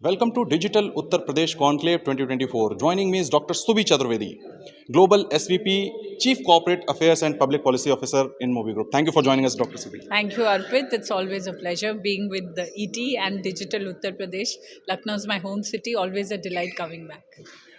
Welcome to Digital Uttar Pradesh Conclave 2024. Joining me is Dr. Subhi Chaturvedi, Global SVP, Chief Corporate Affairs and Public Policy Officer in Mobi Group. Thank you for joining us, Dr. Subhi. Thank you, Arpit. It's always a pleasure being with the ET and Digital Uttar Pradesh. Lucknow is my home city. Always a delight coming back.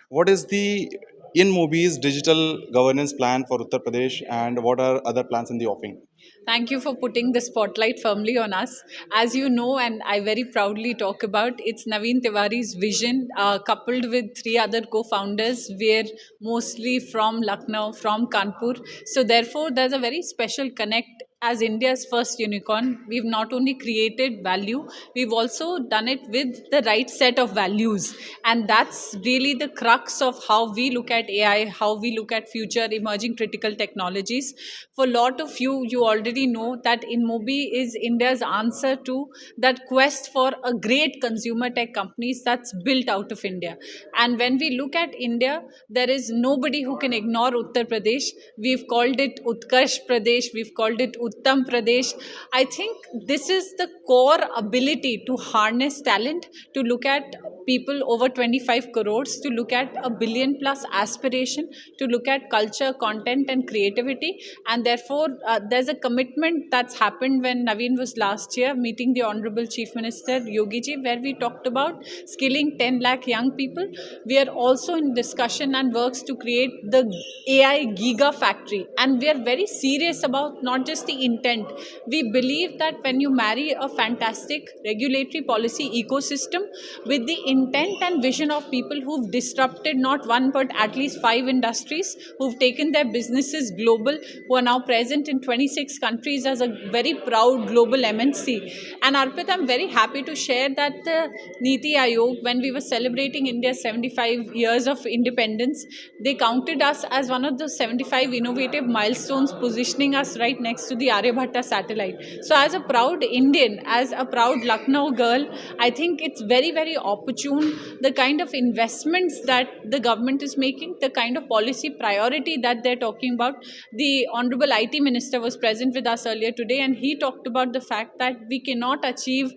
What is the in Mobi's digital governance plan for Uttar Pradesh and what are other plans in the offing? Thank you for putting the spotlight firmly on us. As you know, and I very proudly talk about, it's Naveen Tiwari's vision, coupled with three other co-founders. We're mostly from Lucknow, from Kanpur. So therefore, there's a very special connect. As India's first unicorn, we've not only created value, we've also done it with the right set of values. And that's really the crux of how we look at AI, how we look at future emerging critical technologies. For a lot of you, you already know that InMobi is India's answer to that quest for a great consumer tech companies that's built out of India. And when we look at India, there is nobody who can ignore Uttar Pradesh. We've called it Utkarsh Pradesh, we've called it Uttam Pradesh. I think this is the core ability to harness talent, to look at people over 25 crores, to look at a billion plus aspiration, to look at culture, content, and creativity. And therefore, there's a commitment that's happened when Naveen was last year meeting the Honorable Chief Minister Yogi Ji, where we talked about skilling 10 lakh young people. We are also in discussion and works to create the AI Giga Factory. And we are very serious about not just the intent. We believe that when you marry a fantastic regulatory policy ecosystem with the intent and vision of people who've disrupted not one but at least 5 industries, who've taken their businesses global, who are now present in 26 countries as a very proud global MNC. And Arpit, I'm very happy to share that the Niti Aayog, when we were celebrating India's 75 years of independence, they counted us as one of the 75 innovative milestones, positioning us right next to the Aryabhatta satellite. So as a proud Indian, as a proud Lucknow girl, I think it's very, very opportune, the kind of investments that the government is making, the kind of policy priority that they're talking about. The Honorable IT Minister was present with us earlier today, and he talked about the fact that we cannot achieve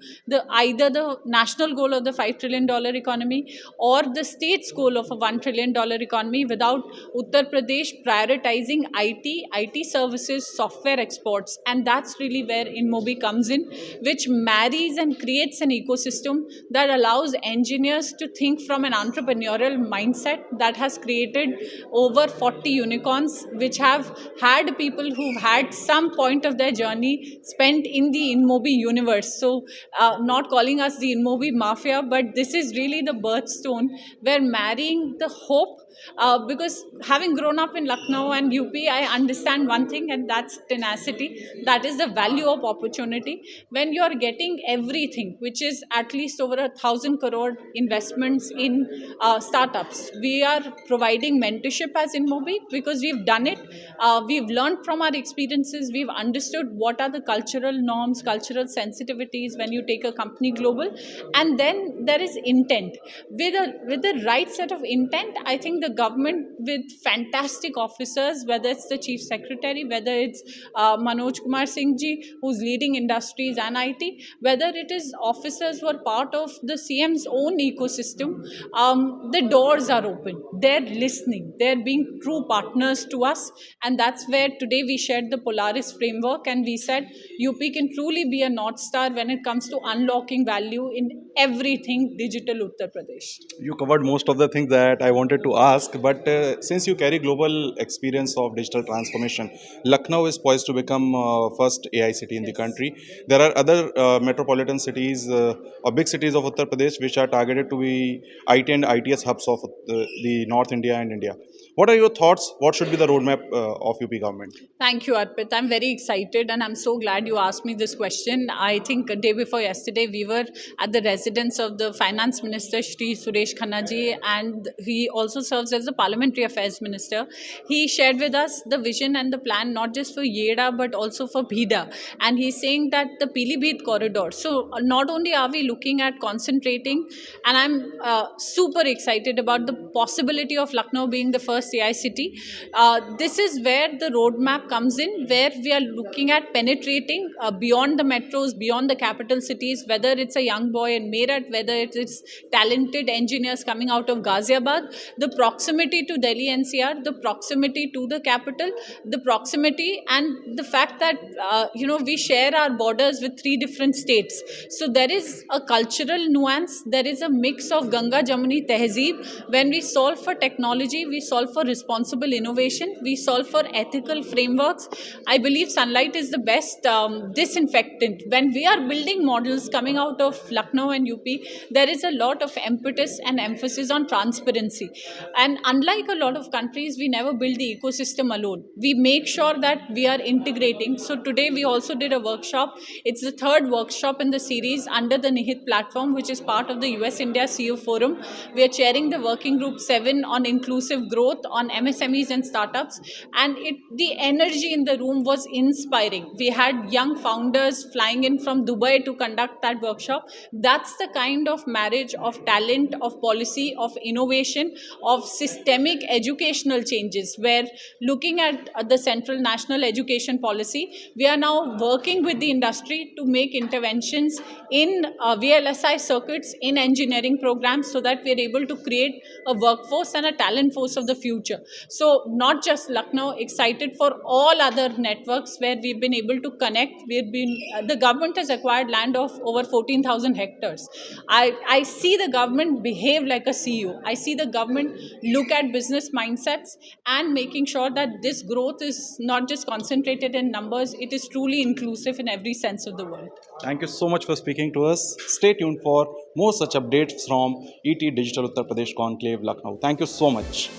either the national goal of the $5 trillion economy or the state's goal of a $1 trillion economy without Uttar Pradesh prioritizing IT services, software exports. And that's really where InMobi comes in, which marries and creates an ecosystem that allows engineers to think from an entrepreneurial mindset, that has created over 40 unicorns, which have had people who've had some point of their journey spent in the InMobi universe. So not calling us the InMobi mafia, but this is really the birthstone. We're marrying the hope, because having grown up in Lucknow and UP, I understand one thing, and that's tenacity. That is the value of opportunity. When you're getting everything, which is at least over 1,000 crore investments in startups, we are providing mentorship as InMobi because we've done it. We've learned from our experiences. We've understood what are the cultural norms, cultural sensitivities when you take a company global. And then there is intent. With the right set of intent, I think the government, with fantastic officers, whether it's the Chief Secretary, whether it's Manoj Kumar Singh ji, who's leading industries and IT, whether it is officers who are part of the CM's own ecosystem, the doors are open. They're listening. They're being true partners to us. And that's where today we shared the Polaris framework, and we said UP can truly be a North Star when it comes to unlocking value in everything digital Uttar Pradesh. You covered most of the things that I wanted to ask, but since you carry global experience of digital transformation, Lucknow is poised to become first AI city in the country. There are other metropolitan cities or big cities of Uttar Pradesh which are targeted to be IT and ITS hubs of the North India and India. What are your thoughts? What should be the roadmap of UP government? Thank you, Arpit. I'm very excited and I'm so glad you asked me this question. I think a day before yesterday, we were at the residence of the Finance Minister, Shri Suresh Khanna ji, and he also serves as the Parliamentary Affairs Minister. He shared with us the vision and the plan, not just for Yeda, but also for Bhida. And he's saying that the Pilibhit corridor. So not only are we looking at concentrating, and I'm super excited about the possibility of Lucknow being the first first AI city. This is where the roadmap comes in, where we are looking at penetrating beyond the metros, beyond the capital cities, whether it's a young boy in Meerut, whether it's talented engineers coming out of Ghaziabad, the proximity to Delhi NCR, the proximity to the capital, the proximity and the fact that, we share our borders with 3 different states. So there is a cultural nuance, there is a mix of Ganga Jamuni Tehzeeb. When we solve for technology, we solve for responsible innovation, we solve for ethical frameworks. I believe sunlight is the best disinfectant. When we are building models coming out of Lucknow and UP, there is a lot of impetus and emphasis on transparency. And unlike a lot of countries, we never build the ecosystem alone. We make sure that we are integrating. So today we also did a workshop. It's the third workshop in the series under the Nihit platform, which is part of the US India CEO Forum. We are chairing the working group 7 on inclusive growth, on MSMEs and startups. And the energy in the room was inspiring. We had young founders flying in from Dubai to conduct that workshop. That's the kind of marriage of talent, of policy, of innovation, of systemic educational changes, where looking at the central national education policy, we are now working with the industry to make interventions in VLSI circuits, in engineering programs, so that we are able to create a workforce and a talent force of the future. So not just Lucknow, excited for all other networks where we've been able to connect. The government has acquired land of over 14,000 hectares. I see the government behave like a CEO. I see the government look at business mindsets and making sure that this growth is not just concentrated in numbers, it is truly inclusive in every sense of the word. Thank you so much for speaking to us. Stay tuned for more such updates from ET Digital Uttar Pradesh Conclave, Lucknow. Thank you so much.